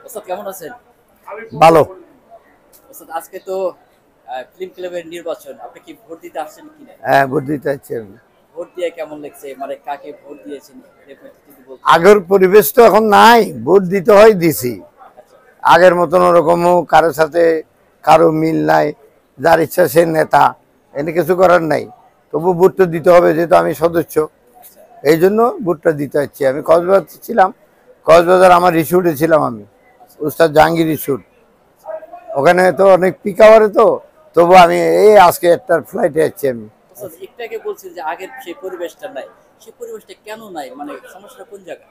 ওস্তাদ কেমন আছেন? ভালো। ওস্তাদ আজকে তো ফিল্ম ক্লাবের নির্বাচন। আপনি কি ভোট দিতে আসছেন কিনা? হ্যাঁ, ভোট দিতে চাচ্ছি আমি। ভোট দিয়ে কেমন লাগছে? মানে কাকে ভোট দিয়েছেন? এর মধ্যে যদি বলতেন। আগের পরিবেশ তো এখন নাই, ভোট দিতে হয় দিছি। আগের মতন ওরকমও কারোর সাথে কারো মিল নাই, যার ইচ্ছা সে নেতা, এনে কিছু করার নাই। তবু ভোটটা দিতে হবে, যেহেতু আমি সদস্য, আচ্ছা, এই জন্য ভোটটা দিতে হচ্ছে। আমি কক্সবাজার ছিলাম, কক্সবাজার আমার রিসোর্টে ছিলাম আমি, আচ্ছা, উস্তাদ জাহাঙ্গীর রিসোর্ট। ওখানে তো অনেক পিক আওয়ারে, তো তবু আমি এই আজকে একটা ফ্লাইটে যাচ্ছি আমি। ওস্তাদ একটু আগে বলছেন যে আগের সেই পরিবেশটা নাই। সেই পরিবেশটা কেন নাই? মানে সমস্যাটা কোন জায়গায়?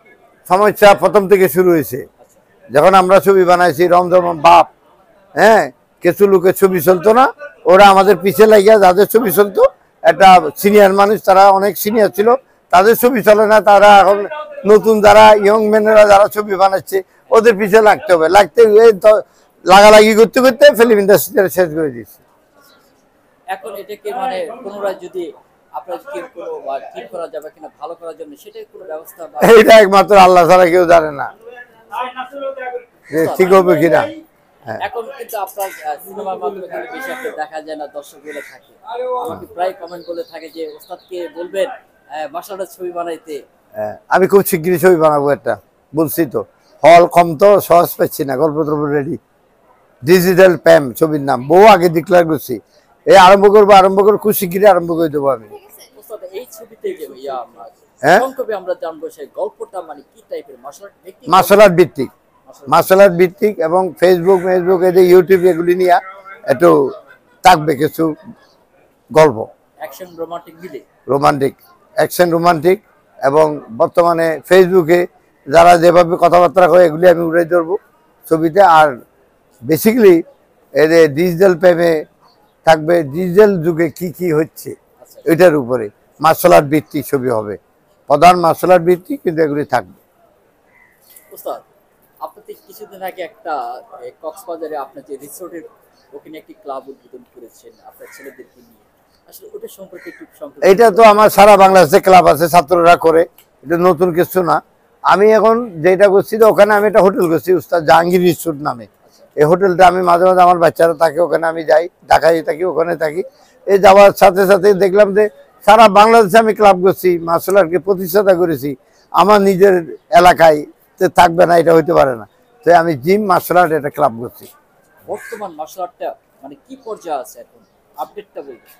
সমস্যা প্রথম থেকে শুরু হয়েছে, আচ্ছা, যখন আমরা ছবি বানাইছি রমদম বাপ, হ্যাঁ, কিছু লোকের ছবি চলতো না, ওরা আমাদের পিছে লাগিয়া যাদের ছবি চলতো, একটা সিনিয়র মানুষ, তারা অনেক সিনিয়র ছিল, তাদের ছবি চলে না, তারা এখন নতুন যারা ইয়ং ম্যানেরা যারা ছবি বানাচ্ছে ওদের পিছে লাগতে হবে, লাগতে লাগালাগি করতে করতে ফিল্ম ইন্ডাস্ট্রিটা শেষ করে দিচ্ছে। এখন এটাকে মানে পুনরায় যদি আপনার কি কোনো ঠিক করা যাবে কিনা ভালো করার জন্য সেটার কোনো ব্যবস্থা বা এইটা একমাত্র আল্লাহ ছাড়া কেউ জানে না যে ঠিক হবে কিনা। হ্যাঁ, এখন কিন্তু আপনার সিনেমার মাধ্যমে কিন্তু বেশি একটা দেখা যায় না, দর্শক বলে থাকে। আমাকে প্রায় কমেন্ট বলে থাকে যে ওস্তাদকে বলবেন মাশাআল্লাহ ছবি বানাইতে। হ্যাঁ, আমি খুব শিগগিরই ছবি বানাবো একটা, বলছি তো। হল কম তো সহজ পাচ্ছি না, গল্প টল্প রেডি, ডিজিটাল প্যাম ছবির নাম, বউ আগে ডিক্লেয়ার করছি। এই আরম্ভ করবো খুব শিগগিরই আরম্ভ করে দেবো আমি। ওস্তাদ এই ছবিতে যে হ্যাঁ, সংক্ষেপে আমরা জানবো সেই গল্পটা মানে কি টাইপের মাশাআল্লাহ ব্যক্তি মার্শাল আর্ট ভিত্তিক, মার্শাল আর্ট ভিত্তিক, এবং ফেসবুক এই যে ইউটিউব এগুলি নিয়ে একটু থাকবে কিছু গল্প, অ্যাকশন রোমান্টিক মিলে। Romantic, action romantic. এবং বর্তমানে ফেসবুকে যারা যেভাবে কথাবার্তা করে এগুলি আমি উড়াই ধরবো ছবিতে। আর বেসিক্যালি এদের ডিজিটাল প্রেমে থাকবে, ডিজিটাল যুগে কি কি হচ্ছে আচ্ছা, এটার উপরে মার্শাল আর্ট ভিত্তিক ছবি হবে, প্রধান মার্শাল আর্ট ভিত্তিক, কিন্তু এগুলি থাকবে। ওস্তাদ আপনি তো কিছুদিন আগে একটা কক্সবাজারে আপনার যে রিসোর্টের ওখানে একটি ক্লাব উদ্বোধন করেছেন আপনার ছেলেদেরকে নিয়ে। আসলে ওটা সম্পর্কে একটু সংক্ষেপে এইটা তো আমার সারা বাংলাদেশে ক্লাব আছে, ছাত্ররা করে, এটা নতুন কিছু না। আমি এখন যেটা করছি, তো ওখানে আমি একটা হোটেল করছি উস্তাদ জাহাঙ্গীর রিসোর্ট নামে। এই হোটেলটা আমি মাঝে মাঝে আমার বাচ্চারা থাকে ওখানে, আমি যাই, ঢাকায় থাকি, ওখানে থাকি। এই যাওয়ার সাথে সাথে দেখলাম যে সারা বাংলাদেশে আমি ক্লাব করছি, মার্শাল আর্টকে প্রতিষ্ঠাতা করেছি, আমার নিজের এলাকায় থাকবে না, এটা হইতে পারে না। তো আমি জিম মার্শাল আর্ট একটা ক্লাব করছি। বর্তমান মার্শাল আর্টটা মানে কি পর্যায়ে আছে এখন আপডেটটা বলবেন।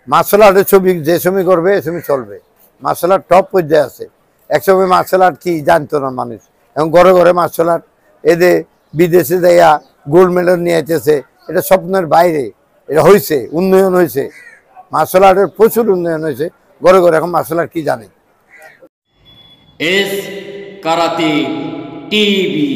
মার্শাল আর্টের ছবি যে ছবি করবে এ ছবি চলবে। মার্শাল আর্ট টপ পর্যায়ে আছে। একসময় মার্শাল আর্ট কি জানতো না মানুষ, এখন ঘরে ঘরে মার্শাল আর্ট। এদের বিদেশে যাইয়া গোল্ড মেডেল নিয়ে যেতেছে, এটা স্বপ্নের বাইরে, এটা হয়েছে, উন্নয়ন হয়েছে, মার্শাল আর্টের প্রচুর উন্নয়ন হয়েছে। ঘরে ঘরে এখন মার্শাল আর্ট কি জানে। S karate TV.